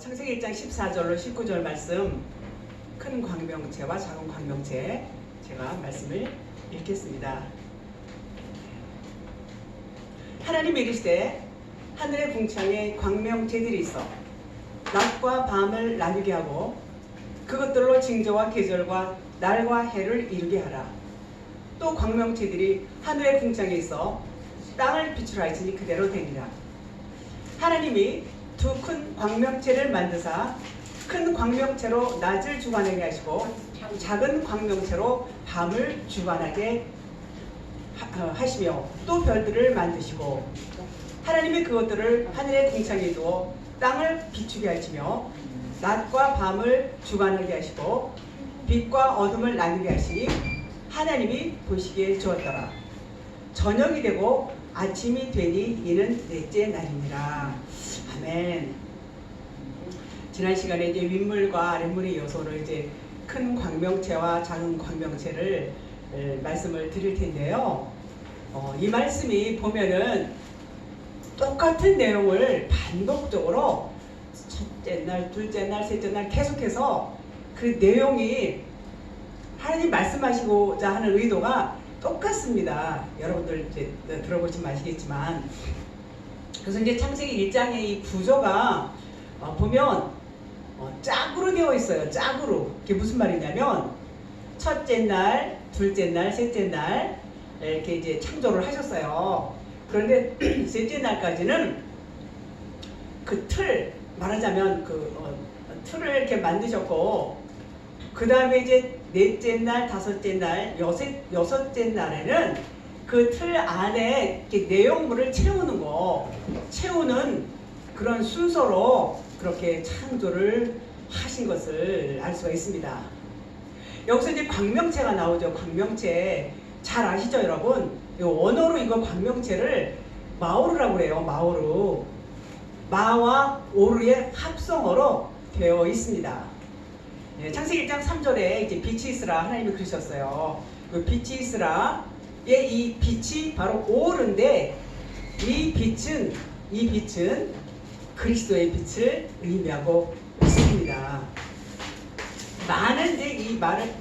창세기 1장 14절로 19절 말씀, 큰 광명체와 작은 광명체, 제가 말씀을 읽겠습니다. 하나님이 이르시되 하늘의 궁창에 광명체들이 있어 낮과 밤을 나누게 하고 그것들로 징조와 계절과 날과 해를 이루게 하라. 또 광명체들이 하늘의 궁창에 있어 땅을 비추라 하시니 그대로 되니라. 하나님이 두 큰 광명체를 만드사 큰 광명체로 낮을 주관하게 하시고 작은 광명체로 밤을 주관하게 하시며 또 별들을 만드시고 하나님이 그것들을 하늘의 궁창에 두어 땅을 비추게 하시며 낮과 밤을 주관하게 하시고 빛과 어둠을 나누게 하시니 하나님이 보시기에 좋았더라. 저녁이 되고 아침이 되니 이는 넷째 날이니라. 아멘. 지난 시간에 이제 윗물과 아랫물의 요소를 이제 큰 광명체와 작은 광명체를 말씀을 드릴 텐데요. 이 말씀이 보면은 똑같은 내용을 반복적으로 첫째 날, 둘째 날, 셋째 날 계속해서 그 내용이 하나님 말씀하시고자 하는 의도가 똑같습니다. 여러분들 이제 들어보시면 아시겠지만, 그래서 이제 창세기 1장의 이 구조가 보면 짝으로 되어 있어요. 짝으로. 그게 무슨 말이냐면 첫째 날, 둘째 날, 셋째 날 이렇게 이제 창조를 하셨어요. 그런데 셋째 날까지는 그 틀, 말하자면 틀을 이렇게 만드셨고, 그 다음에 이제 넷째 날, 다섯째 날, 여섯째 날에는 그 틀 안에 이렇게 내용물을 채우는 그런 순서로 그렇게 창조를 하신 것을 알 수가 있습니다. 여기서 이제 광명체가 나오죠. 광명체. 잘 아시죠, 여러분? 원어로 이거 광명체를 마오르라고 그래요. 마오르. 마와 오르의 합성어로 되어 있습니다. 네, 창세기 1장 3절에 이제 빛이 있으라 하나님이 그러셨어요. 그 빛이 있으라의 이 빛이 바로 오르인데, 이 빛은 그리스도의 빛을 의미하고 있습니다. 마는 이제 이 말을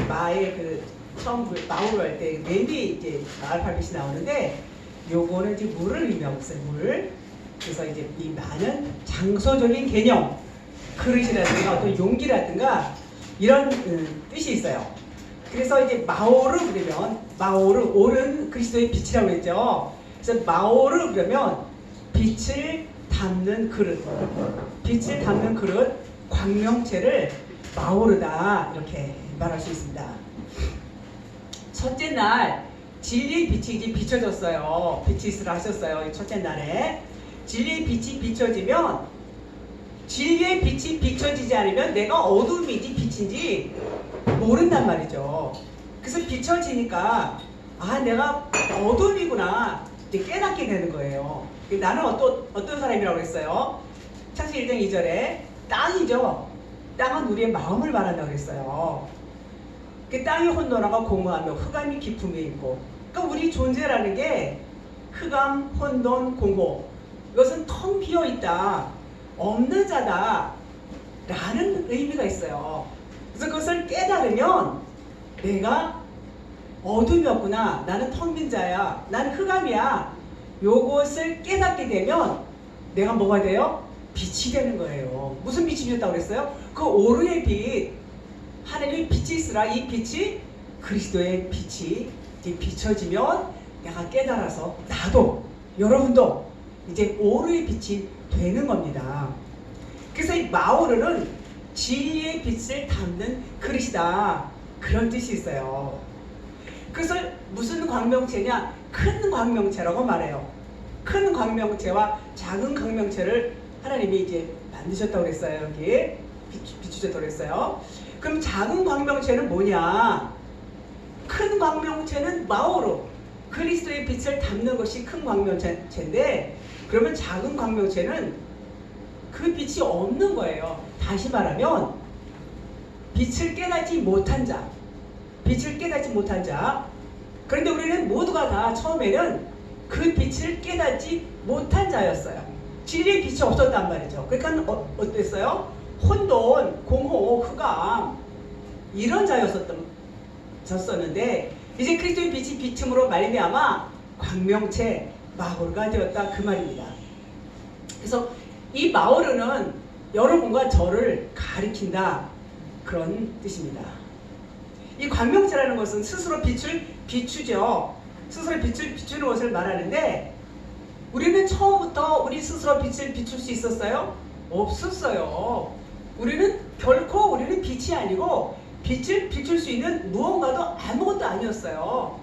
마의 그 처음 마오르 할 때 맴이 이제 알파벳이 나오는데, 요거는 이제 물을 의미하고 있어요. 물. 그래서 이제 이 마는 장소적인 개념, 그릇이라든가 어떤 용기라든가 이런 뜻이 있어요. 그래서 이제 마오르 그러면 오른 그리스도의 빛이라고 했죠. 그래서 마오르 그러면 빛을 담는 그릇, 광명체를 마오르다 이렇게 말할 수 있습니다. 첫째 날 진리의 빛이 이제 비춰졌어요. 빛이 있으라 하셨어요. 첫째 날에 진리의 빛이 비춰지면, 진리의 빛이 비춰지지 않으면 내가 어둠이지 빛인지 모른단 말이죠. 그래서 비춰지니까 내가 어둠이구나 이제 깨닫게 되는 거예요. 나는 어떤 사람이라고 했어요? 창세기 1장 2절에 땅이죠. 땅은 우리의 마음을 말한다고 그랬어요. 그 땅이 혼돈하고 공허하며 흑암이 깊음에 있고, 그러니까 우리 존재라는 게 흑암, 혼돈, 공허, 이것은 텅 비어있다, 없는 자다 라는 의미가 있어요. 그래서 그것을 깨달으면 내가 어둠이었구나, 나는 텅 빈 자야, 나는 흑암이야, 요것을 깨닫게 되면 내가 뭐가 돼요? 빛이 되는 거예요. 무슨 빛이 비었다고 그랬어요? 그 오르의 빛, 하나님의 빛이 있으라, 이 빛이 그리스도의 빛이 이제 비춰지면 내가 깨달아서 나도, 여러분도 이제 오르의 빛이 되는 겁니다. 그래서 이 마오르는 진리의 빛을 담는 그릇이다, 그런 뜻이 있어요. 그래서 무슨 광명체냐? 큰 광명체라고 말해요. 큰 광명체와 작은 광명체를 하나님이 이제 만드셨다고 그랬어요. 여기 비추셨다고 그랬어요. 그럼 작은 광명체는 뭐냐? 큰 광명체는 마오르, 그리스도의 빛을 담는 것이 큰 광명체인데, 그러면 작은 광명체는 그 빛이 없는 거예요. 다시 말하면 빛을 깨닫지 못한 자. 그런데 우리는 모두가 다 처음에는 그 빛을 깨닫지 못한 자였어요. 진리의 빛이 없었단 말이죠. 그러니까 어땠어요? 혼돈, 공허, 흑암 이런 자였었는데 이제 그리스도의 빛이 비춤으로 말미암아 광명체 마오르가 되었다 그 말입니다. 그래서 이 마오르는 여러분과 저를 가리킨다 그런 뜻입니다. 이 광명체라는 것은 스스로 빛을 비추죠. 스스로 빛을 비추는 것을 말하는데 우리는 처음부터 우리 스스로 빛을 비출 수 있었어요? 없었어요. 우리는 빛이 아니고 빛을 비출 수 있는 무언가도 아무것도 아니었어요.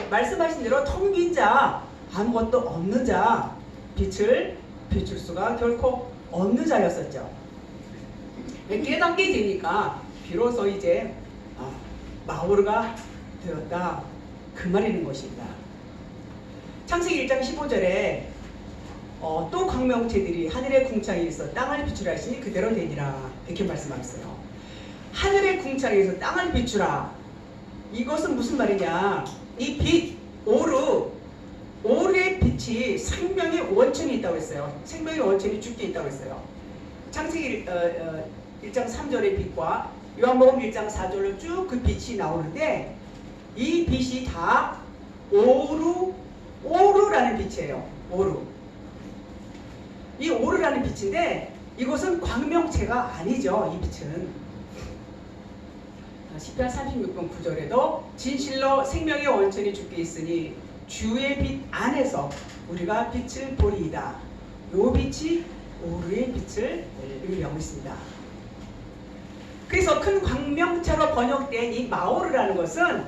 말씀하신 대로 텅 빈 자, 아무것도 없는 자, 빛을 비출 수가 결코 없는 자였었죠. 깨닫게 되니까 비로소 이제 마오르가 되었다 그 말이는 것입니다. 창세기 1장 15절에 또 광명체들이 하늘의 궁창에서 땅을 비추라 하시니 그대로 되니라 이렇게 말씀하셨어요. 하늘의 궁창에서 땅을 비추라. 이것은 무슨 말이냐? 이 빛, 오르의 빛이 생명의 원천이 있다고 했어요. 생명의 원천이 주께 있다고 했어요. 창세기 1장 3절의 빛과 요한복음 1장 4절로 쭉 그 빛이 나오는데 이 빛이 다 오르라는 빛이에요. 이 오르라는 빛인데 이것은 광명체가 아니죠. 이 빛은 시편 36편 9절에도 진실로 생명의 원천이 주께 있으니 주의 빛 안에서 우리가 빛을 보리이다. 요 빛이 오르의 빛을 의미하고 있습니다. 그래서 큰 광명체로 번역된 이 마오르라는 것은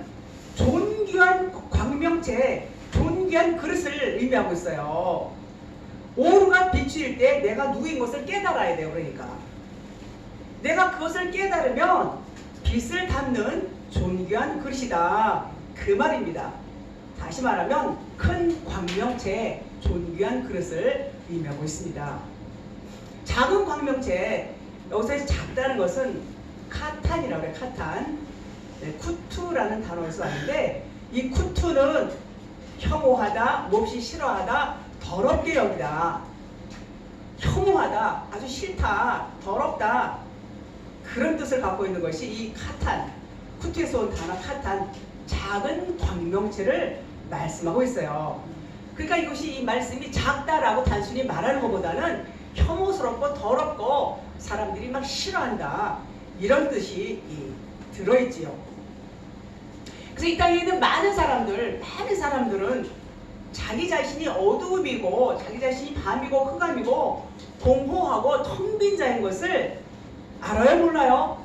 존귀한 광명체, 존귀한 그릇을 의미하고 있어요. 오르가 비추일 때 내가 누구인 것을 깨달아야 돼요. 그러니까 내가 그것을 깨달으면 빛을 담는 존귀한 그릇이다 그 말입니다. 다시 말하면 큰 광명체, 존귀한 그릇을 의미하고 있습니다. 작은 광명체, 여기서 작다는 것은 카탄이라고 해요. 카탄. 쿠투라는 단어에서 왔는데 이 쿠투는 혐오하다, 몹시 싫어하다, 더럽게 여기다. 혐오하다, 아주 싫다, 더럽다 그런 뜻을 갖고 있는 것이 이 카탄, 쿠투에서 온 단어 카탄, 작은 광명체를 말씀하고 있어요. 그러니까 이것이 이 말씀이 작다라고 단순히 말하는 것보다는 혐오스럽고 더럽고 사람들이 막 싫어한다 이런 뜻이 들어있지요. 그래서 이 땅에 있는 많은 사람들은 자기 자신이 어두움이고 자기 자신이 밤이고 흑암이고 공허하고 텅 빈 자인 것을 알아요? 몰라요?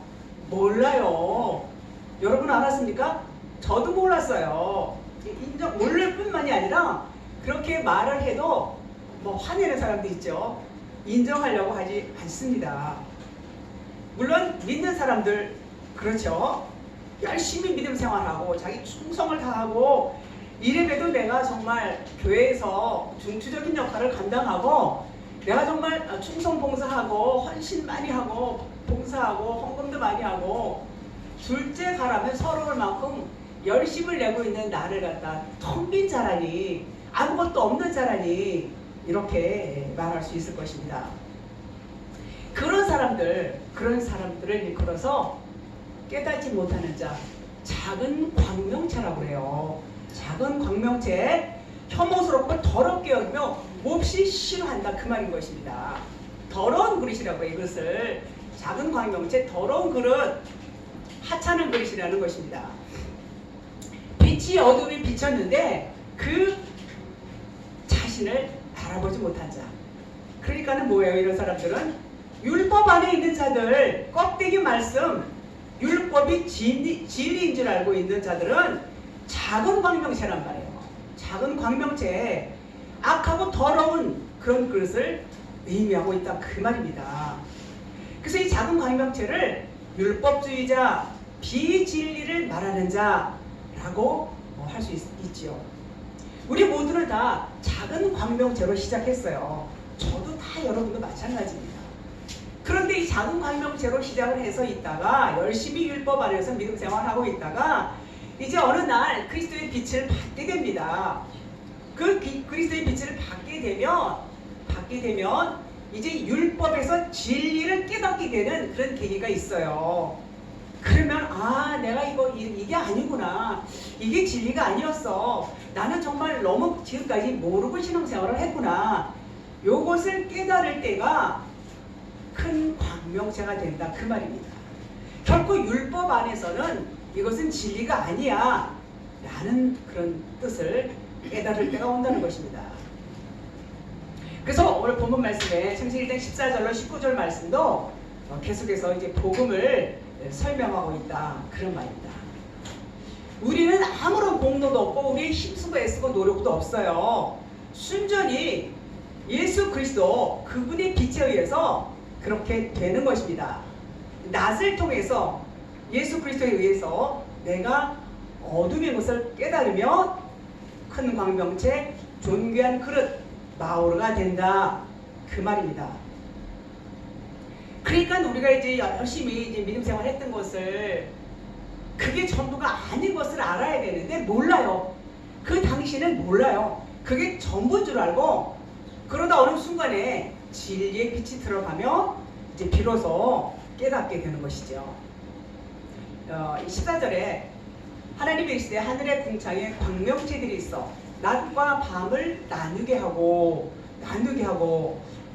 몰라요. 여러분 알았습니까? 저도 몰랐어요. 모를 뿐만이 아니라 그렇게 말을 해도 뭐 화내는 사람도 있죠. 인정하려고 하지 않습니다. 물론 믿는 사람들 그렇죠. 열심히 믿음 생활하고 자기 충성을 다하고 이래봬도 내가 정말 교회에서 중추적인 역할을 감당하고 내가 정말 충성 봉사하고 헌신 많이 하고 봉사하고 헌금도 많이 하고 둘째 가라면 서러울 만큼 열심을 내고 있는 나를 갖다 텅 빈 자라니 아무것도 없는 자라니 이렇게 말할 수 있을 것입니다. 그런 사람들을 일컬어서 깨닫지 못하는 자, 작은 광명체라고 해요. 작은 광명체, 혐오스럽고 더럽게 여기며 몹시 싫어한다 그 말인 것입니다. 더러운 그릇이라고 해요. 이것을 작은 광명체, 더러운 그릇, 하찮은 그릇이라는 것입니다. 빛이 어둠에 비쳤는데 그 자신을 알아보지 못한 자. 그러니까는 뭐예요? 이런 사람들은 율법 안에 있는 자들, 껍데기 말씀, 율법이 진리인 줄 알고 있는 자들은 작은 광명체란 말이에요. 작은 광명체, 악하고 더러운 그런 그릇을 의미하고 있다 그 말입니다. 그래서 이 작은 광명체를 율법주의자, 비진리를 말하는 자라고 할 수 있지요. 우리 모두는 다 작은 광명체로 시작했어요. 저도 다 여러분도 마찬가지입니다. 그런데 이 작은 광명체로 시작을 해서 있다가 열심히 율법 안에서 믿음 생활하고 있다가 이제 어느 날 그리스도의 빛을 받게 됩니다. 그 그리스도의 빛을 받게 갖게 되면 이제 율법에서 진리를 깨닫게 되는 그런 계기가 있어요. 그러면 내가 이게 아니구나. 이게 진리가 아니었어. 나는 정말 너무 지금까지 모르고 신앙생활을 했구나. 요것을 깨달을 때가 큰 광명체가 된다 그 말입니다. 결코 율법 안에서는 이것은 진리가 아니야 라는 그런 뜻을 깨달을 때가 온다는 것입니다. 그래서 오늘 본문 말씀에 창세기 1장 14절로 19절 말씀도 계속해서 이제 복음을 설명하고 있다 그런 말입니다. 우리는 아무런 공로도 없고 우리의 힘쓰고 애쓰고 노력도 없어요. 순전히 예수 그리스도 그분의 빛에 의해서 그렇게 되는 것입니다. 낫을 통해서 예수 그리스도에 의해서 내가 어둠의 것을 깨달으면 큰 광명체 존귀한 그릇 마오르가 된다 그 말입니다. 그러니까 우리가 이제 열심히 이제 믿음 생활 했던 것을 그게 전부가 아닌 것을 알아야 되는데 몰라요. 그 당시는 몰라요. 그게 전부인 줄 알고 그러다 어느 순간에 진리의 빛이 들어가면 이제 비로소 깨닫게 되는 것이죠. 14절에 하나님이 이르시되 하늘의 궁창에 광명체들이 있어 낮과 밤을 나누게 하고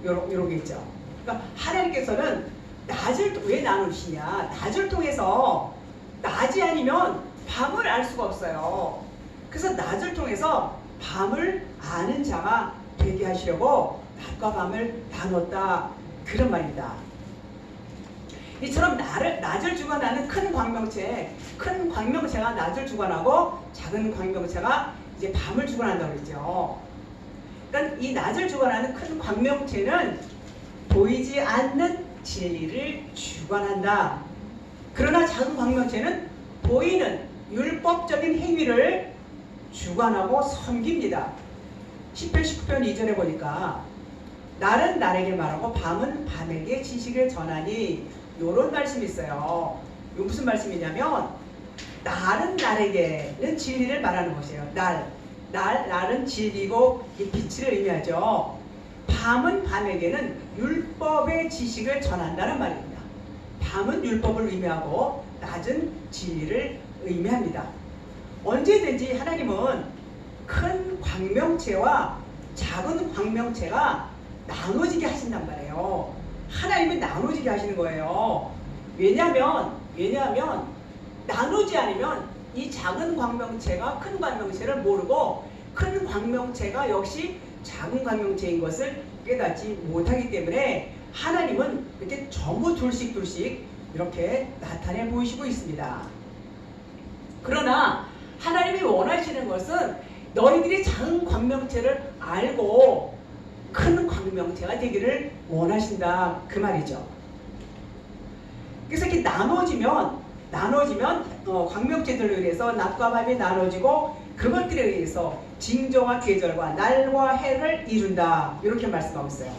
요렇게 있죠. 그러니까 하나님께서는 낮을 왜 나누시냐? 낮을 통해서 낮이 아니면 밤을 알 수가 없어요. 그래서 낮을 통해서 밤을 아는 자가 되게 하시려고 낮과 밤을 나눴다 그런 말입니다. 이처럼 낮을 주관하는 큰 광명체가 낮을 주관하고 작은 광명체가 이제 밤을 주관한다고 그랬죠. 그러니까 이 낮을 주관하는 큰 광명체는 보이지 않는 진리를 주관한다. 그러나 작은 광명체는 보이는 율법적인 행위를 주관하고 섬깁니다. 10편 19편 2절에 보니까 날은 날에게 말하고 밤은 밤에게 지식을 전하니 이런 말씀이 있어요. 이거 무슨 말씀이냐면 날은 날에게는 진리를 말하는 것이에요. 날은 진리고 이 빛을 의미하죠. 밤은 밤에게는 율법의 지식을 전한다는 말입니다. 밤은 율법을 의미하고 낮은 진리를 의미합니다. 언제든지 하나님은 큰 광명체와 작은 광명체가 나눠지게 하신단 말이에요. 하나님은 나눠지게 하시는 거예요. 왜냐하면 나누지 않으면 이 작은 광명체가 큰 광명체를 모르고 큰 광명체가 역시 작은 광명체인 것을 깨닫지 못하기 때문에 하나님은 이렇게 전부 둘씩 이렇게 나타내 보이시고 있습니다. 그러나 하나님이 원하시는 것은 너희들이 작은 광명체를 알고 큰 광명체가 되기를 원하신다 그 말이죠. 그래서 이렇게 나눠지면 광명체들로 인해서 낮과 밤이 나눠지고 그것들에 의해서 징조와 계절과 날과 해를 이룬다 이렇게 말씀하고 있어요.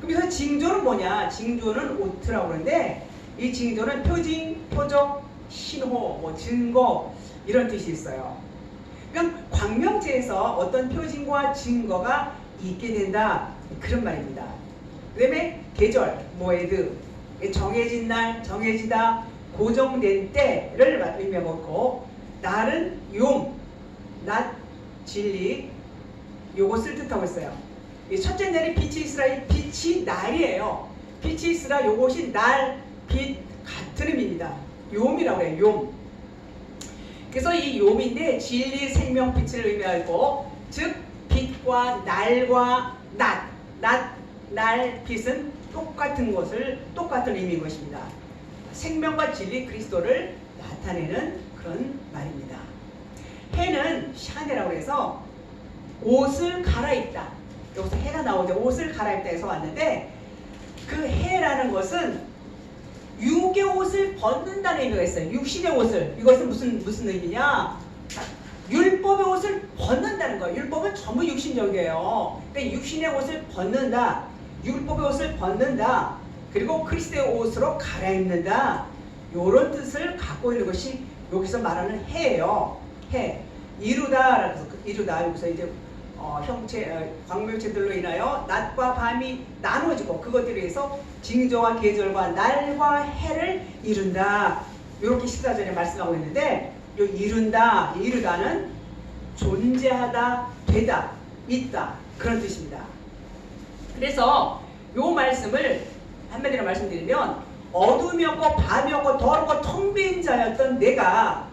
그래서 징조는 뭐냐? 징조는 오트라고 그러는데 이 징조는 표징, 표적, 신호, 증거 이런 뜻이 있어요. 그러니까 광명체에서 어떤 표징과 증거가 있게 된다 그런 말입니다. 그 다음에 계절, 모에드, 정해진 날, 정해지다, 고정된 때를 의미하고 있고 날은 용, 낮, 진리 요것을 뜻하고 있어요. 첫째 날이 빛이 있으라 이 빛이 날이에요. 빛이 있으라 요것이 날, 빛 같은 의미입니다. 요음이라고 해요. 요음. 그래서 이 요음인데 진리, 생명, 빛을 의미하고 즉 빛과 날과 낮, 날, 빛은 똑같은 의미인 것입니다. 생명과 진리 그리스도를 나타내는 그런 말입니다. 해는 샤네라고 해서 옷을 갈아입다. 여기서 해가 나오죠. 옷을 갈아입다 해서 왔는데 그 해라는 것은 육의 옷을 벗는다는 의미가 있어요. 육신의 옷을. 이것은 무슨 의미냐? 율법의 옷을 벗는다는 거예요. 율법은 전부 육신적이에요. 그러니까 육신의 옷을 벗는다. 율법의 옷을 벗는다. 그리고 그리스도의 옷으로 갈아입는다. 이런 뜻을 갖고 있는 것이 여기서 말하는 해예요. 해. 이루다. 여기서 이제 광명체들로 인하여 낮과 밤이 나눠지고 그것들에 의해서 징조와 계절과 날과 해를 이룬다. 이렇게 14절에 말씀하고 있는데 이 이룬다, 이루다는 존재하다, 되다, 있다 그런 뜻입니다. 그래서 이 말씀을 한마디로 말씀드리면 어둠이 없고 밤이 없고 더럽고 텅 빈 자였던 내가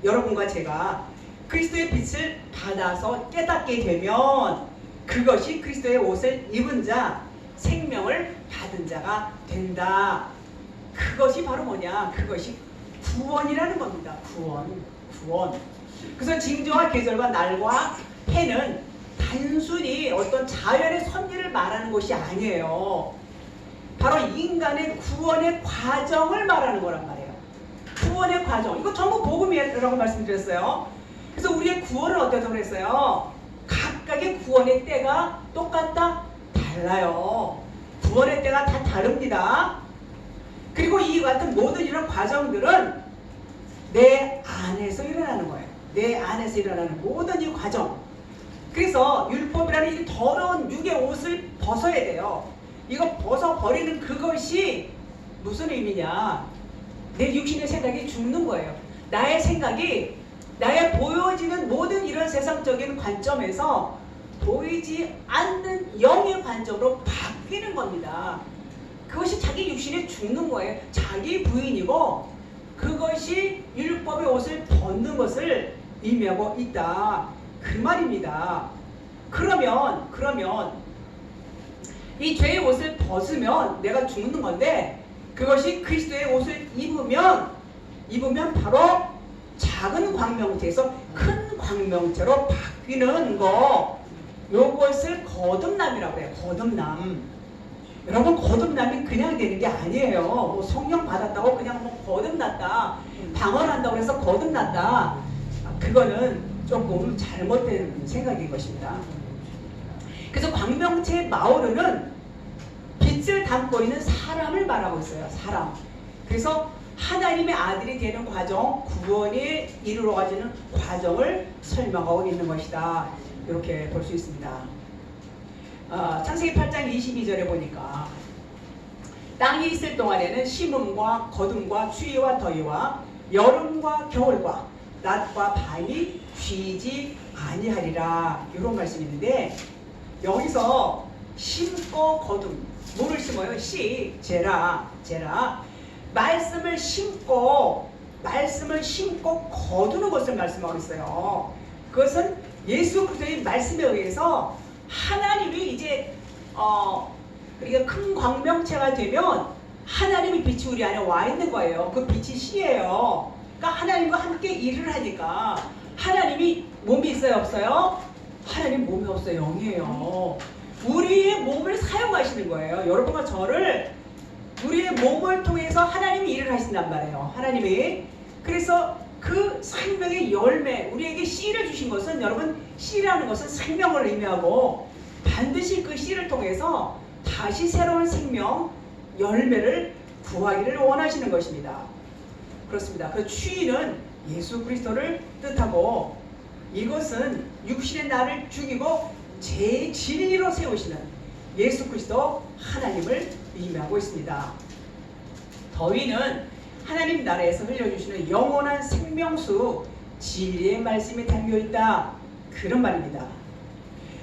여러분과 제가 그리스도의 빛을 받아서 깨닫게 되면 그것이 그리스도의 옷을 입은 자, 생명을 받은 자가 된다. 그것이 바로 뭐냐? 그것이 구원이라는 겁니다. 구원. 그래서 징조와 계절과 날과 해는 단순히 어떤 자연의 섭리를 말하는 것이 아니에요. 바로 인간의 구원의 과정을 말하는 거란 말이에요. 구원의 과정. 이거 전부 복음이라고 말씀드렸어요. 그래서 우리의 구원은 어떻다고 그랬어요? 각각의 구원의 때가 똑같다? 달라요. 구원의 때가 다 다릅니다. 그리고 이 같은 모든 이런 과정들은 내 안에서 일어나는 거예요. 내 안에서 일어나는 모든 이 과정. 그래서 율법이라는 이 더러운 육의 옷을 벗어야 돼요. 이거 벗어버리는 그것이 무슨 의미냐? 내 육신의 생각이 죽는 거예요. 나의 생각이 나의 보여지는 모든 이런 세상적인 관점에서 보이지 않는 영의 관점으로 바뀌는 겁니다. 그것이 자기 육신에 죽는 거예요. 자기 부인이고 그것이 율법의 옷을 벗는 것을 의미하고 있다. 그 말입니다. 그러면 이 죄의 옷을 벗으면 내가 죽는 건데 그것이 그리스도의 옷을 입으면 바로 작은 광명체에서 큰 광명체로 바뀌는 거, 요것을 거듭남이라고 해요. 거듭남. 여러분, 거듭남이 그냥 되는 게 아니에요. 뭐 성령 받았다고 그냥 뭐 거듭났다, 방언한다고 해서 거듭났다, 그거는 조금 잘못된 생각인 것입니다. 그래서 광명체 마오르는 빛을 담고 있는 사람을 말하고 있어요. 사람. 그래서 하나님의 아들이 되는 과정, 구원이 이루어지는 과정을 설명하고 있는 것이다. 이렇게 볼 수 있습니다. 창세기 8장 22절에 보니까 땅이 있을 동안에는 심음과 거둠과 추위와 더위와 여름과 겨울과 낮과 밤이 쉬지 아니하리라. 이런 말씀이 있는데 여기서 심고 거둠, 뭐를 심어요? 씨, 제라. 말씀을 심고 거두는 것을 말씀하고 있어요. 그것은 예수 그리스도의 말씀에 의해서 하나님이 이제 우리가 큰 광명체가 되면 하나님의 빛이 우리 안에 와 있는 거예요. 그 빛이 씨예요. 그러니까 하나님과 함께 일을 하니까 하나님이 몸이 있어요, 없어요? 하나님 몸이 없어요, 영이에요. 우리의 몸을 사용하시는 거예요. 여러분과 저를 우리의 몸을 통해서 하나님이 일을 하신단 말이에요. 하나님이. 그래서 그 생명의 열매, 우리에게 씨를 주신 것은, 여러분, 씨라는 것은 생명을 의미하고 반드시 그 씨를 통해서 다시 새로운 생명, 열매를 구하기를 원하시는 것입니다. 그렇습니다. 그 추위는 예수 그리스도를 뜻하고 이것은 육신의 나를 죽이고 제 진리로 세우시는 예수 그리스도 하나님을 의미하고 있습니다. 더위는 하나님 나라에서 흘려주시는 영원한 생명수, 진리의 말씀이 담겨있다, 그런 말입니다.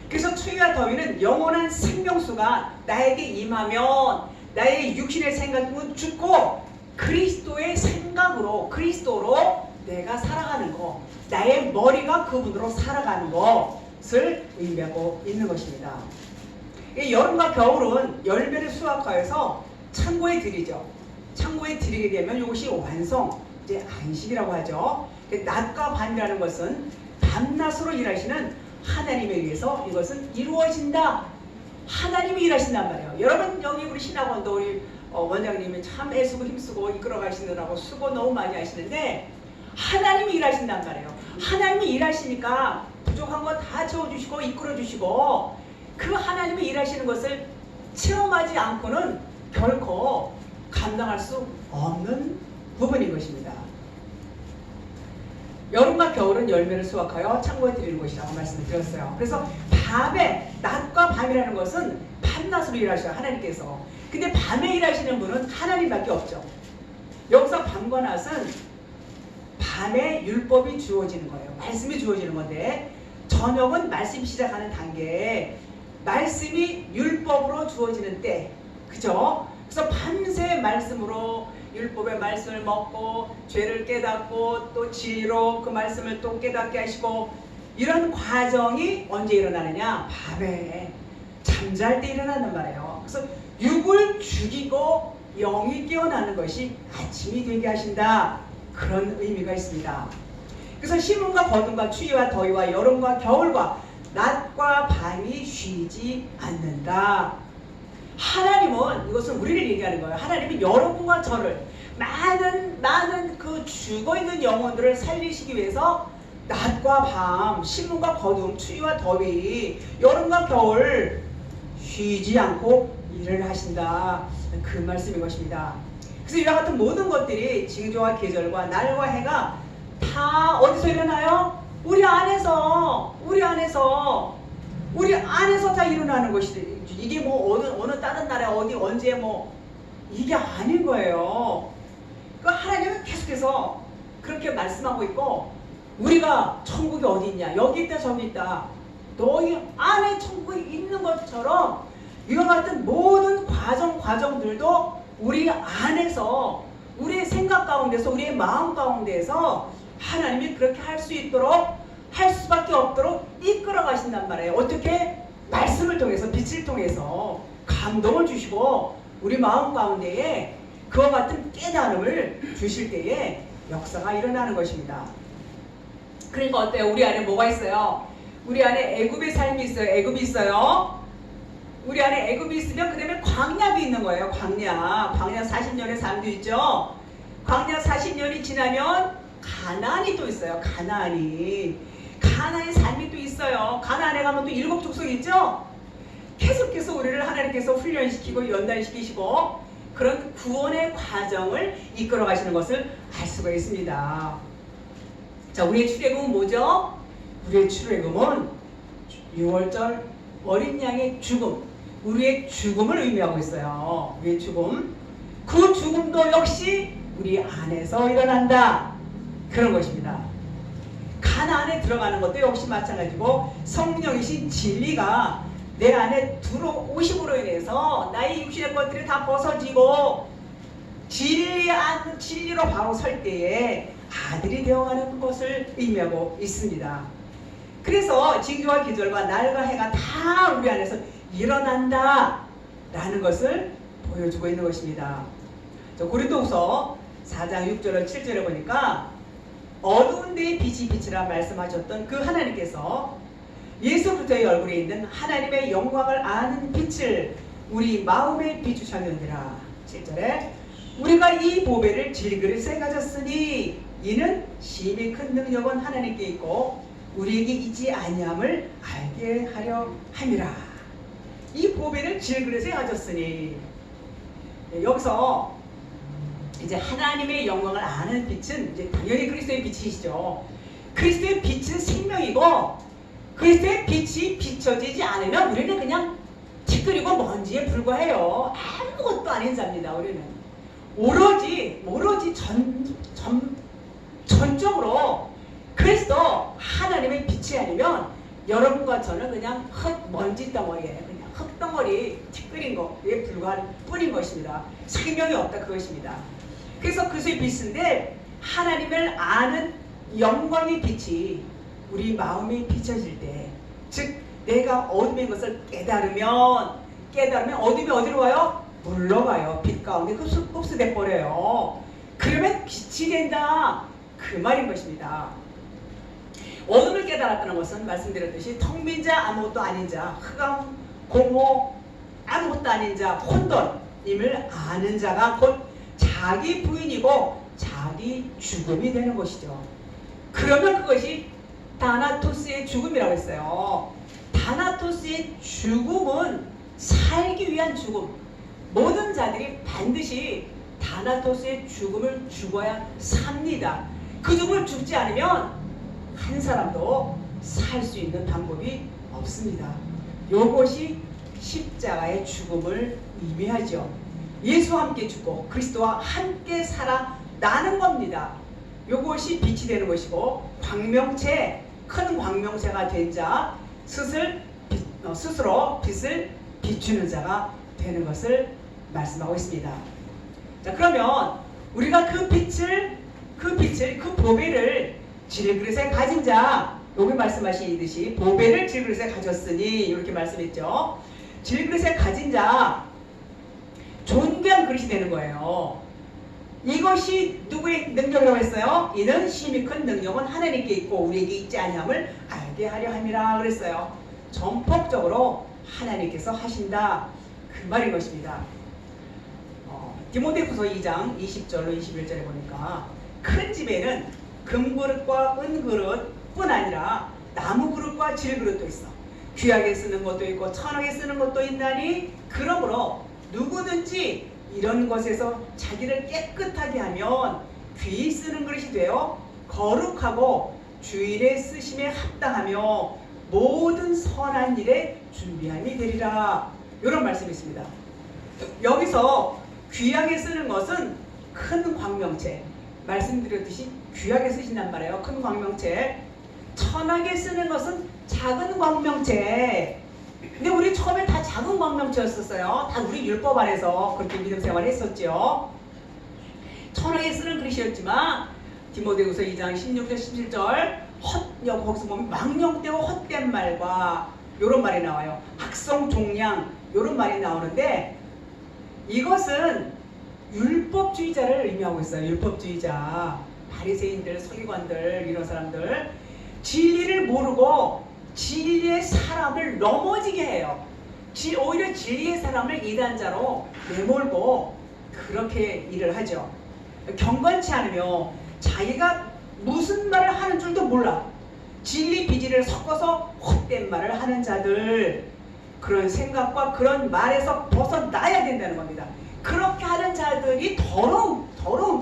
그래서 추위와 더위는 영원한 생명수가 나에게 임하면 나의 육신의 생각은 죽고 그리스도의 생각으로, 그리스도로 내가 살아가는 거, 나의 머리가 그분으로 살아가는 것을 의미하고 있는 것입니다. 여름과 겨울은 열매를 수확하여서 창고에 들이죠. 창고에 들이게 되면 이것이 완성, 이제 안식이라고 하죠. 낮과 밤이라는 것은 밤낮으로 일하시는 하나님에 의해서 이것은 이루어진다. 하나님이 일하신단 말이에요. 여러분, 여기 우리 신학원도 우리 원장님이 참 애쓰고 힘쓰고 이끌어 가시느라고 수고 너무 많이 하시는데 하나님이 일하신단 말이에요. 하나님이 일하시니까 부족한 거 다 채워주시고 이끌어 주시고, 그 하나님이 일하시는 것을 체험하지 않고는 결코 감당할 수 없는 부분인 것입니다. 여름과 겨울은 열매를 수확하여 창고에 드리는 것이라고 말씀을 드렸어요. 그래서 밤에, 낮과 밤이라는 것은 밤낮으로 일하셔요, 하나님께서. 근데 밤에 일하시는 분은 하나님밖에 없죠. 여기서 밤과 낮은 밤에 율법이 주어지는 거예요. 말씀이 주어지는 건데, 저녁은 말씀이 시작하는 단계에 말씀이 율법으로 주어지는 때, 그죠? 그래서 밤새 말씀으로 율법의 말씀을 먹고 죄를 깨닫고 또 진리로 그 말씀을 또 깨닫게 하시고, 이런 과정이 언제 일어나느냐? 밤에 잠잘 때 일어난단 말이에요. 그래서 육을 죽이고 영이 깨어나는 것이 아침이 되게 하신다, 그런 의미가 있습니다. 그래서 심음과 거둠과 추위와 더위와 여름과 겨울과 낮과 밤이 쉬지 않는다. 하나님은, 이것은 우리를 얘기하는 거예요. 하나님은 여러분과 저를, 많은 그 죽어있는 영혼들을 살리시기 위해서 낮과 밤, 심음과 거둠, 추위와 더위, 여름과 겨울 쉬지 않고 일을 하신다, 그 말씀인 것입니다. 그래서 이와 같은 모든 것들이 징조와 계절과 날과 해가 다 어디서 일어나요? 우리 안에서 다 일어나는 것이지. 이게 뭐 어느 다른 나라에 어디 언제 뭐 이게 아닌 거예요. 그 하나님은 계속해서 그렇게 말씀하고 있고, 우리가 천국이 어디 있냐, 여기 있다 저기 있다, 너희 안에 천국이 있는 것처럼 이와 같은 모든 과정들도 우리 안에서, 우리의 생각 가운데서, 우리의 마음 가운데서 하나님이 그렇게 할 수 있도록, 할 수밖에 없도록 이끌어 가신단 말이에요. 어떻게? 말씀을 통해서, 빛을 통해서 감동을 주시고 우리 마음 가운데에 그와 같은 깨달음을 주실 때에 역사가 일어나는 것입니다. 그러니까 어때요? 우리 안에 뭐가 있어요? 우리 안에 애굽의 삶이 있어요. 애굽이 있어요. 우리 안에 애굽이 있으면 그 다음에 광야도 있는 거예요. 광야 40년의 삶도 있죠. 광야 40년이 지나면 가나안이 또 있어요. 가나안의 삶이 또 있어요. 가나안에 가면 또 7 족속이 있죠. 계속해서 우리를 하나님께서 훈련시키고 연단시키시고 그런 구원의 과정을 이끌어 가시는 것을 알 수가 있습니다. 자, 우리의 출애굽은 뭐죠? 우리의 출애굽은 6월절 어린 양의 죽음, 우리의 죽음을 의미하고 있어요. 우리의 죽음. 그 죽음도 역시 우리 안에서 일어난다, 그런 것입니다. 가나안에 들어가는 것도 역시 마찬가지고, 성령이신 진리가 내 안에 들어오심으로 인해서 나의 육신의 것들이 다 벗어지고 진리로 바로 설 때에 아들이 되어가는 것을 의미하고 있습니다. 그래서 징조와 계절과 날과 해가 다 우리 안에서 일어난다 라는 것을 보여주고 있는 것입니다. 고린도후서 4장 6절과 7절에 보니까 어두운 데에 빛이 빛이라 말씀하셨던 그 하나님께서 예수 그리스도의 얼굴에 있는 하나님의 영광을 아는 빛을 우리 마음에 비추셨느니라. 7절에 우리가 이 보배를 질그릇에 가졌으니 이는 심히 큰 능력은 하나님께 있고 우리에게 있지 아니함을 알게 하려 함이라. 이 보배를 질그릇에 가졌으니, 여기서 이제 하나님의 영광을 아는 빛은 이제 당연히 그리스도의 빛이시죠. 그리스도의 빛은 생명이고, 그리스도의 빛이 비춰지지 않으면 우리는 그냥 티끌이고 먼지에 불과해요. 아무것도 아닌 자입니다. 우리는 오로지 전적으로 그리스도 하나님의 빛이 아니면 여러분과 저는 그냥 먼지 덩어리예요. 그냥 흙덩어리, 티끌인 거에 불과한 뿐인 것입니다. 생명이 없다, 그것입니다. 그래서 그리스도의 빛인데, 하나님을 아는 영광의 빛이 우리 마음에 비춰질 때, 즉 내가 어둠인 것을 깨달으면 어둠이 어디로 가요? 물러가요. 빛 가운데 흡수돼 버려요. 그러면 빛이 된다, 그 말인 것입니다. 어둠을 깨달았다는 것은 말씀드렸듯이 텅 빈 자, 아무것도 아닌 자, 흑암, 공허, 아무것도 아닌 자, 혼돈임을 아는 자가 곧 자기 부인이고 자기 죽음이 되는 것이죠. 그러면 그것이 다나토스의 죽음이라고 했어요. 다나토스의 죽음은 살기 위한 죽음. 모든 자들이 반드시 다나토스의 죽음을 죽어야 삽니다. 그 죽음을 죽지 않으면 한 사람도 살 수 있는 방법이 없습니다. 요것이 십자가의 죽음을 의미하죠. 예수와 함께 죽고 그리스도와 함께 살아나는 겁니다. 요것이 빛이 되는 것이고, 광명체, 큰 광명체가 된 자, 스스로 빛을 비추는 자가 되는 것을 말씀하고 있습니다. 자, 그러면 우리가 그 보배를 질그릇에 가진 자, 여기 말씀하시듯이 보배를 질그릇에 가졌으니 이렇게 말씀했죠. 질그릇에 가진 자, 존귀한 그릇이 되는 거예요. 이것이 누구의 능력이라고 했어요? 이는 심히 큰 능력은 하나님께 있고 우리에게 있지 아니함을 알게 하려 함이라 그랬어요. 전폭적으로 하나님께서 하신다, 그 말인 것입니다. 디모데후서 2장 20절로 21절에 보니까 큰 집에는 금그릇과 은그릇뿐 아니라 나무그릇과 질그릇도 있어. 귀하게 쓰는 것도 있고 천하게 쓰는 것도 있나니, 그러므로 누구든지 이런 것에서 자기를 깨끗하게 하면 귀히 쓰는 그릇이 되어 거룩하고 주일에 쓰심에 합당하며 모든 선한 일에 준비함이 되리라, 이런 말씀이 있습니다. 여기서 귀하게 쓰는 것은 큰 광명체, 말씀드렸듯이 귀하게 쓰신단 말이에요. 큰 광명체. 천하게 쓰는 것은 작은 광명체. 근데 우리 처음에 다 작은 광명체였었어요. 다 우리 율법 안에서 그렇게 믿음 생활을 했었죠. 천하게 쓰는 그릇이었지만 디모데후서 2장 16절 17절 거기서 보면 망령되고 헛된 말과 이런 말이 나와요. 학성 종량 이런 말이 나오는데, 이것은 율법주의자를 의미하고 있어요. 율법주의자, 바리새인들, 서기관들, 이런 사람들, 진리를 모르고 진리의 사람을 넘어지게 해요. 오히려 진리의 사람을 이단자로 내몰고 그렇게 일을 하죠. 경건치 않으며 자기가 무슨 말을 하는 줄도 몰라. 진리 비진을 섞어서 헛된 말을 하는 자들, 그런 생각과 그런 말에서 벗어나야 된다는 겁니다. 그렇게 하는 자들이 더러운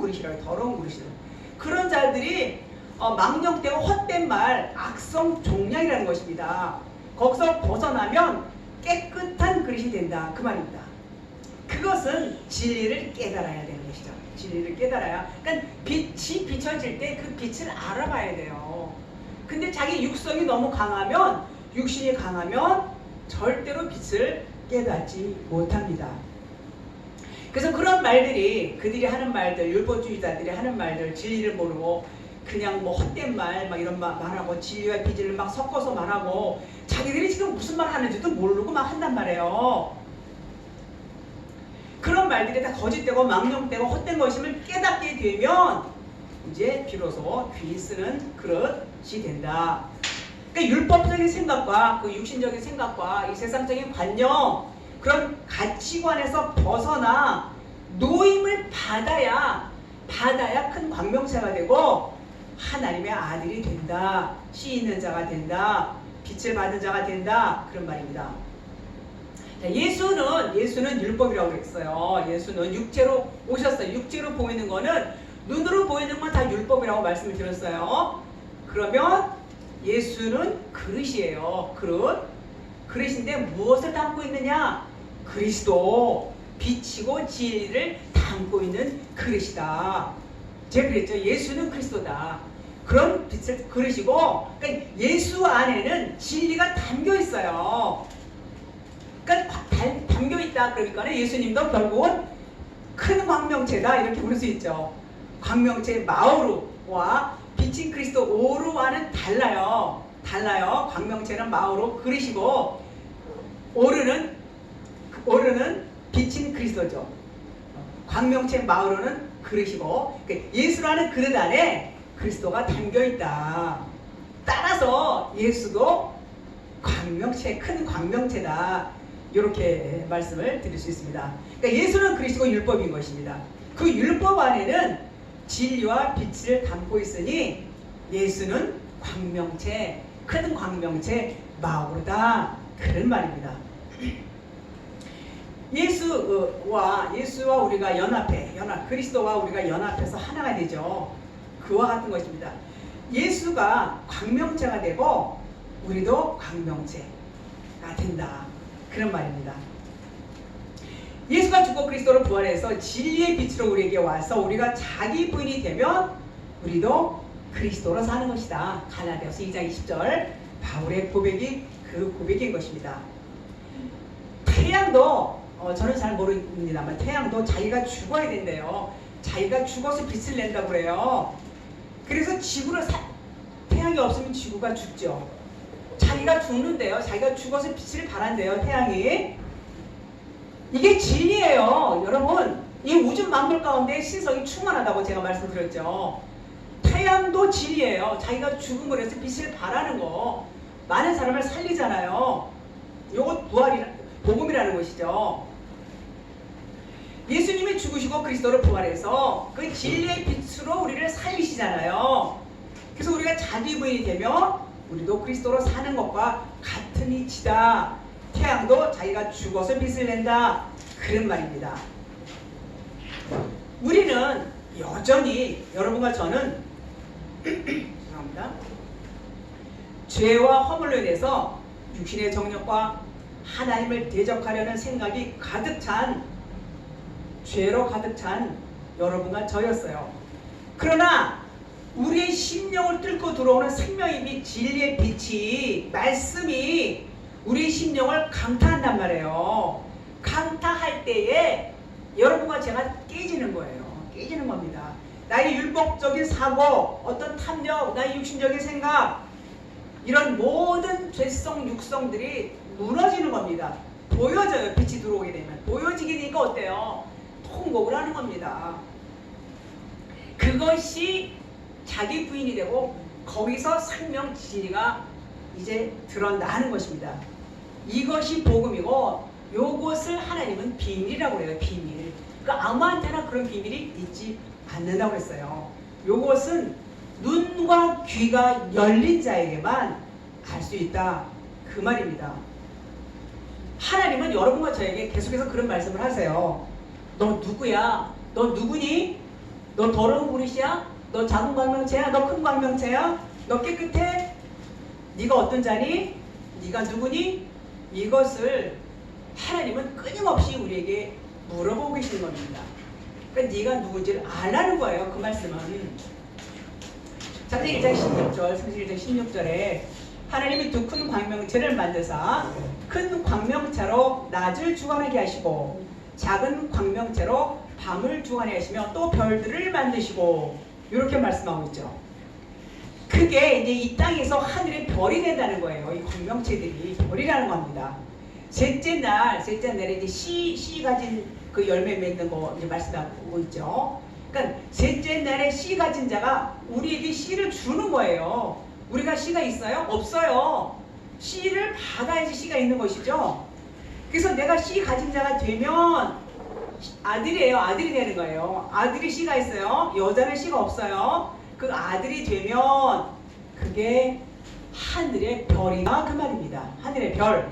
그릇이라고, 더러운 그릇이라고. 그런 자들이 망령되고 헛된 말, 악성 종량이라는 것입니다. 거기서 벗어나면 깨끗한 그릇이 된다, 그 말입니다. 그것은 진리를 깨달아야 되는 것이죠. 진리를 깨달아야. 그러니까 빛이 비춰질 때 그 빛을 알아봐야 돼요. 근데 자기 육성이 너무 강하면, 육신이 강하면 절대로 빛을 깨닫지 못합니다. 그래서 그런 말들이, 그들이 하는 말들, 율법주의자들이 하는 말들, 진리를 모르고 그냥 뭐 헛된 말, 막 이런 말하고 진리와 비진을 막 섞어서 말하고, 자기들이 지금 무슨 말 하는지도 모르고 막 한단 말이에요. 그런 말들이 다 거짓되고 망령되고 헛된 것임을 깨닫게 되면 이제 비로소 귀히 쓰는 그릇이 된다. 그러니까 율법적인 생각과 그 육신적인 생각과 이 세상적인 관념, 그런 가치관에서 벗어나 노임을 받아야 큰 광명체가 되고 하나님의 아들이 된다, 씨 있는 자가 된다, 빛을 받은 자가 된다, 그런 말입니다. 자, 예수는 율법이라고 그랬어요. 예수는 육체로 오셨어요. 육체로 보이는 거는, 눈으로 보이는 건 다 율법이라고 말씀을 드렸어요. 그러면 예수는 그릇이에요. 그릇인데 무엇을 담고 있느냐? 그리스도, 빛이고 진리를 담고 있는 그릇이다. 제가 그랬죠. 예수는 그리스도다. 그런 빛을 그릇이고, 그러니까 예수 안에는 진리가 담겨 있어요. 그러니까 담겨 있다. 그러니까 예수님도 결국은 큰 광명체다, 이렇게 부를 수 있죠. 광명체 마오루와 빛인 그리스도 오루와는 달라요. 광명체는 마오루 그릇이고, 오르는 빛인 그리스도죠. 광명체 마오루는 그릇이고, 예수라는 그릇 안에 그리스도가 담겨있다. 따라서 예수도 큰 광명체다, 이렇게 말씀을 드릴 수 있습니다. 그러니까 예수는 그리스도고 율법인 것입니다. 그 율법 안에는 진리와 빛을 담고 있으니 예수는 광명체, 큰 광명체 마오루다, 그런 말입니다. 예수와 우리가 그리스도와 우리가 연합해서 하나가 되죠. 그와 같은 것입니다. 예수가 광명체가 되고 우리도 광명체, 된다. 그런 말입니다. 예수가 죽고 그리스도로 부활해서 진리의 빛으로 우리에게 와서 우리가 자기 부인이 되면 우리도 그리스도로 사는 것이다. 갈라디아서 2장 20절 바울의 고백이 그 고백인 것입니다. 태양도 저는 잘 모릅니다만 태양도 자기가 죽어야 된대요. 자기가 죽어서 빛을 낸다고 그래요. 그래서 태양이 없으면 지구가 죽죠. 자기가 죽는데요. 자기가 죽어서 빛을 발한대요. 태양이. 이게 진리예요. 여러분, 이 우주 만물 가운데 신성이 충만하다고 제가 말씀드렸죠. 태양도 진리예요. 자기가 죽음을 해서 빛을 발하는 거, 많은 사람을 살리잖아요. 요거 복음이라는 것이죠. 예수님이 죽으시고 그리스도로 부활해서 그 진리의 빛으로 우리를 살리시잖아요. 그래서 우리가 자기 부인이 되면 우리도 그리스도로 사는 것과 같은 이치다. 태양도 자기가 죽어서 빛을 낸다. 그런 말입니다. 우리는 여전히 여러분과 저는 죄송합니다. 죄와 허물로 인해서 육신의 정욕과 하나님을 대적하려는 생각이 가득 찬 죄로 가득 찬 여러분과 저였어요. 그러나 우리의 심령을 뚫고 들어오는 생명의 빛, 진리의 빛이, 말씀이 우리 심령을 강타한단 말이에요. 강타할 때에 여러분과 제가 깨지는 거예요. 깨지는 겁니다. 나의 율법적인 사고, 어떤 탐욕, 나의 육신적인 생각, 이런 모든 죄성, 육성들이 무너지는 겁니다. 보여져요. 빛이 들어오게 되면. 보여지게 되니까 어때요? 통곡을 하는 겁니다. 그것이 자기 부인이 되고 거기서 생명 진리가 이제 드러나는 것입니다. 이것이 복음이고 요것을 하나님은 비밀이라고 그래요. 비밀. 그러니까 아무한테나 그런 비밀이 있지 않는다고 그랬어요. 요것은 눈과 귀가 열린 자에게만 알 수 있다. 그 말입니다. 하나님은 여러분과 저에게 계속해서 그런 말씀을 하세요. 너 누구야? 너 누구니? 너 더러운 그릇이야? 너 작은 광명체야? 너 큰 광명체야? 너 깨끗해? 네가 어떤 자니? 네가 누구니? 이것을 하나님은 끊임없이 우리에게 물어보고 계시는 겁니다. 그러니까 네가 누군지를 알라는 거예요. 그 말씀은. 창세기 1장 16절, 창세기 1장 16절에 하나님이 두 큰 광명체를 만드사 큰 광명체로 낮을 주관하게 하시고 작은 광명체로 밤을 주관하게 하시며 또 별들을 만드시고 이렇게 말씀하고 있죠. 그게 이제 이 땅에서 하늘의 별이 된다는 거예요. 이 광명체들이 별이라는 겁니다. 셋째 날에 이제 씨 가진 그 열매 맺는 거 이제 말씀하고 있죠. 그러니까 셋째 날에 씨 가진 자가 우리에게 씨를 주는 거예요. 우리가 씨가 있어요? 없어요. 씨를 받아야지 씨가 있는 것이죠. 그래서 내가 씨 가진 자가 되면 아들이에요. 아들이 되는 거예요. 아들이 씨가 있어요. 여자는 씨가 없어요. 그 아들이 되면 그게 하늘의 별이다. 그 말입니다. 하늘의 별.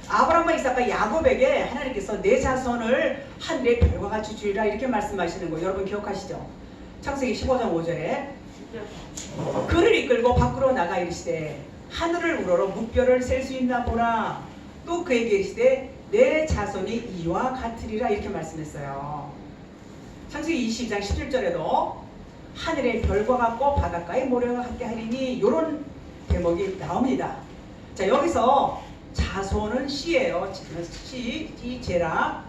아브라함과 이삭과 야곱에게 하나님께서 내 자손을 하늘의 별과 같이 주리라 이렇게 말씀하시는 거 여러분 기억하시죠? 창세기 15장 5절에 그를 이끌고 밖으로 나가 이르시되 하늘을 우러러 무뼈를 셀 수 있나 보라. 또 그에게 이르시되 내 자손이 이와 같으리라 이렇게 말씀했어요. 창세기 20장 17절에도 하늘의 별과 같고 바닷가의 모래와 같게 하리니 이런 대목이 나옵니다. 자, 여기서 자손은 씨예요. 씨, 제라.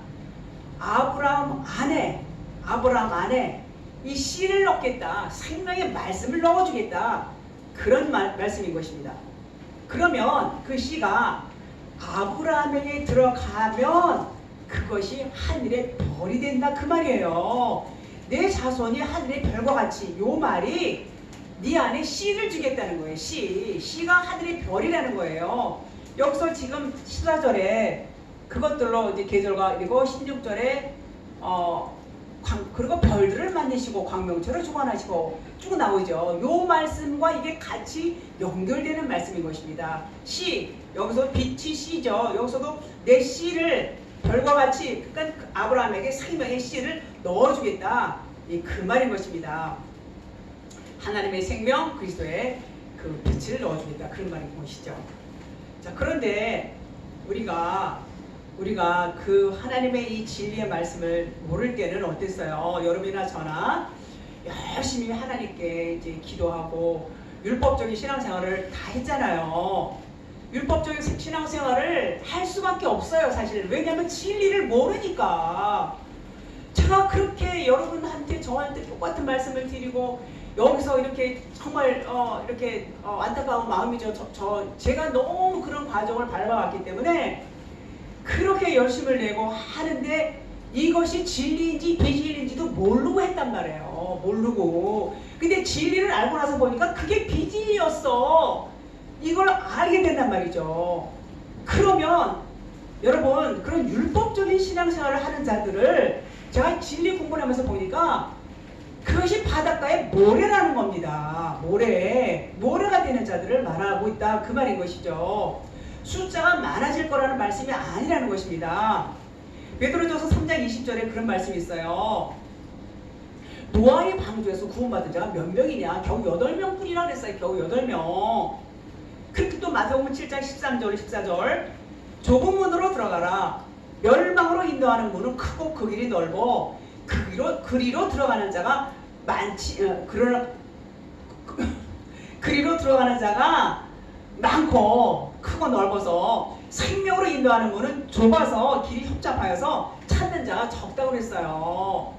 아브라함 안에 이 씨를 넣겠다. 생명의 말씀을 넣어주겠다. 그런 말씀인 것입니다. 그러면 그 씨가 아브라함에게 들어가면 그것이 하늘의 별이 된다. 그 말이에요. 내 자손이 하늘의 별과 같이. 요 말이 네 안에 씨를 주겠다는 거예요. 씨가 하늘의 별이라는 거예요. 여기서 지금 14절에 그것들로 이제 계절과 그리고 16절에 그리고 별들을 만드시고 광명체로 주관하시고 쭉 나오죠. 요 말씀과 이게 같이 연결되는 말씀인 것입니다. 여기서 빛이 씨죠. 여기서도 내 씨를 별과 같이 그러니까 아브라함에게 생명의 씨를 넣어주겠다. 그 말인 것입니다. 하나님의 생명 그리스도의 그 빛을 넣어주겠다. 그런 말인 것이죠. 자, 그런데 우리가 그 하나님의 이 진리의 말씀을 모를 때는 어땠어요? 여러분이나 저나 열심히 하나님께 이제 기도하고 율법적인 신앙생활을 다 했잖아요. 율법적인 신앙생활을 할 수밖에 없어요, 사실. 왜냐하면 진리를 모르니까. 제가 그렇게 여러분한테 저한테 똑같은 말씀을 드리고 여기서 이렇게 정말 이렇게 안타까운 마음이죠. 제가 너무 그런 과정을 밟아왔기 때문에 그렇게 열심을 내고 하는데 이것이 진리인지 비진리인지도 모르고 했단 말이에요. 모르고. 근데 진리를 알고 나서 보니까 그게 비진리였어. 이걸 알게 된단 말이죠. 그러면 여러분 그런 율법적인 신앙생활을 하는 자들을 제가 진리 공부를 하면서 보니까 그것이 바닷가의 모래라는 겁니다. 모래가 되는 자들을 말하고 있다 그 말인 것이죠. 숫자가 많아질 거라는 말씀이 아니라는 것입니다. 베드로전서 3장 20절에 그런 말씀이 있어요. 노아의 방주에서 구원받은 자가 몇 명이냐? 겨우 8명 뿐이라 그랬어요. 겨우 8명. 그렇게 또 마태복음 7장 13절 14절 좁은 문으로 들어가라. 멸망으로 인도하는 문은 크고 그 길이 넓어 그리로 들어가는 자가 그리로 들어가는 자가 많고 크고 넓어서 생명으로 인도하는 문은 좁아서 길이 협잡하여서 찾는 자가 적다고 그랬어요.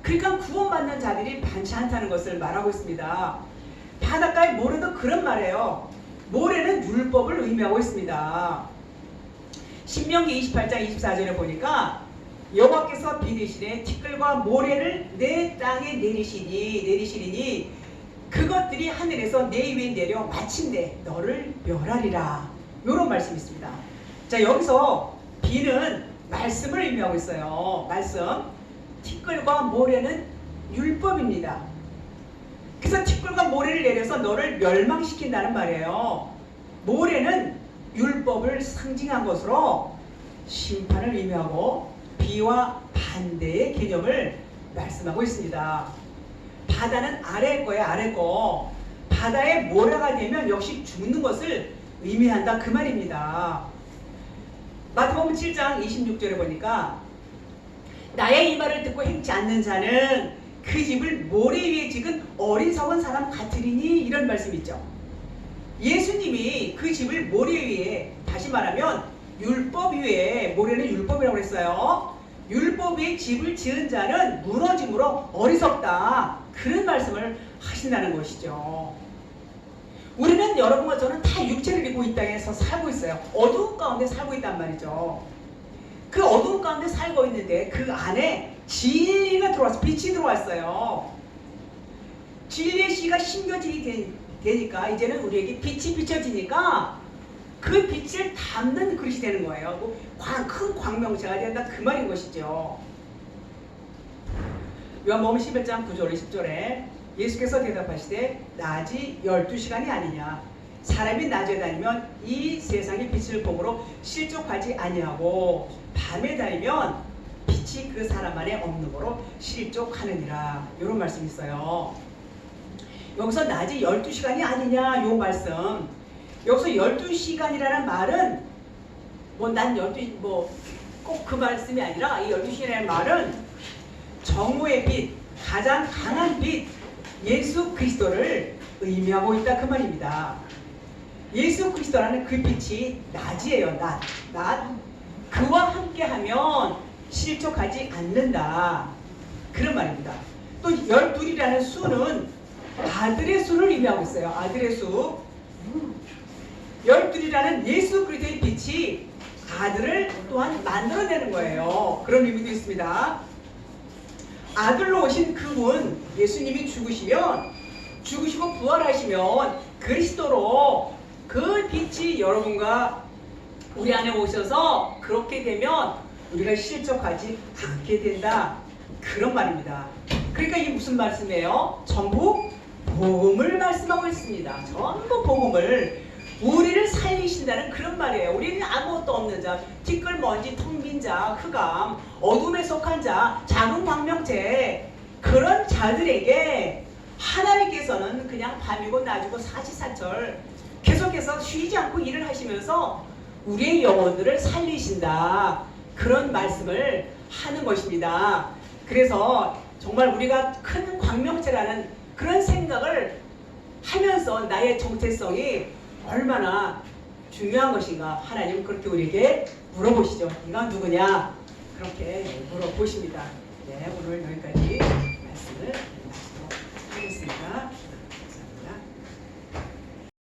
그러니까 구원받는 자들이 많지 않다는 것을 말하고 있습니다. 바닷가의 모래도 그런 말이에요. 모래는 율법을 의미하고 있습니다. 신명기 28장 24절에 보니까 여호와께서 비 대신에 티끌과 모래를 내 땅에 내리시리니 그것들이 하늘에서 내 위에 내려 마침내 너를 멸하리라. 이런 말씀이 있습니다. 자, 여기서 비는 말씀을 의미하고 있어요. 말씀. 티끌과 모래는 율법입니다. 그래서 티끌과 모래를 내려서 너를 멸망시킨다는 말이에요. 모래는 율법을 상징한 것으로 심판을 의미하고 비와 반대의 개념을 말씀하고 있습니다. 바다는 아래일 거예요. 아래 거. 바다에 모래가 되면 역시 죽는 것을 의미한다 그 말입니다. 마태복음 7장 26절에 보니까 나의 이 말을 듣고 행치 않는 자는 그 집을 모래 위에 찍은 어리석은 사람 같으리니 이런 말씀이 있죠. 예수님이 그 집을 모래 위에, 다시 말하면 율법 위에, 모래는 율법이라고 했어요. 율법 위에 집을 지은 자는 무너짐으로 어리석다. 그런 말씀을 하신다는 것이죠. 우리는 여러분과 저는 다 육체를 입고 이 땅에서 살고 있어요. 어두운 가운데 살고 있단 말이죠. 그 어두운 가운데 살고 있는데 그 안에 진리가 들어와서 빛이 들어왔어요. 진리의 씨가 심겨지게 되니까 이제는 우리에게 빛이 비춰지니까 그 빛을 담는 그릇이 되는 거예요. 큰 광명체가 된다 그 말인 것이죠. 요한복음 11장 9절 10절에 예수께서 대답하시되 낮이 12시간이 아니냐. 사람이 낮에 다니면 이 세상의 빛을 보므로 실족하지 아니하고 밤에 다니면 빛이 그 사람 안에 없는 거로 실족하느니라. 이런 말씀이 있어요. 여기서 낮이 12시간이 아니냐 요 말씀. 여기서 12시간이라는 말은 난 12, 꼭 그 말씀이 아니라 이 12시간이라는 말은 정오의 빛, 가장 강한 빛, 예수 그리스도를 의미하고 있다 그 말입니다. 예수 그리스도라는 그 빛이 낮이에요. 낮. 그와 함께하면 실족하지 않는다. 그런 말입니다. 또 12이라는 수는 아들의 수를 의미하고 있어요. 아들의 수. 12이라는 예수 그리스도의 빛이 아들을 또한 만들어내는 거예요. 그런 의미도 있습니다. 아들로 오신 그분, 예수님이 죽으시고 부활하시면 그리스도로 그 빛이 여러분과 우리 안에 오셔서 그렇게 되면 우리가 실족하지 않게 된다. 그런 말입니다. 그러니까 이게 무슨 말씀이에요? 전부 복음을 말씀하고 있습니다. 전부 복음을. 우리를 살리신다는 그런 말이에요. 우리는 아무것도 없는 자, 티끌, 먼지, 텅 빈 자, 흑암, 어둠에 속한 자, 작은 광명체, 그런 자들에게 하나님께서는 그냥 밤이고 낮이고 사시사철 계속해서 쉬지 않고 일을 하시면서 우리의 영혼들을 살리신다. 그런 말씀을 하는 것입니다. 그래서 정말 우리가 큰 광명체라는 그런 생각을 하면서 나의 정체성이 얼마나 중요한 것인가 하나님 그렇게 우리에게 물어보시죠. 네가 누구냐? 그렇게 물어보십니다. 네, 오늘 여기까지.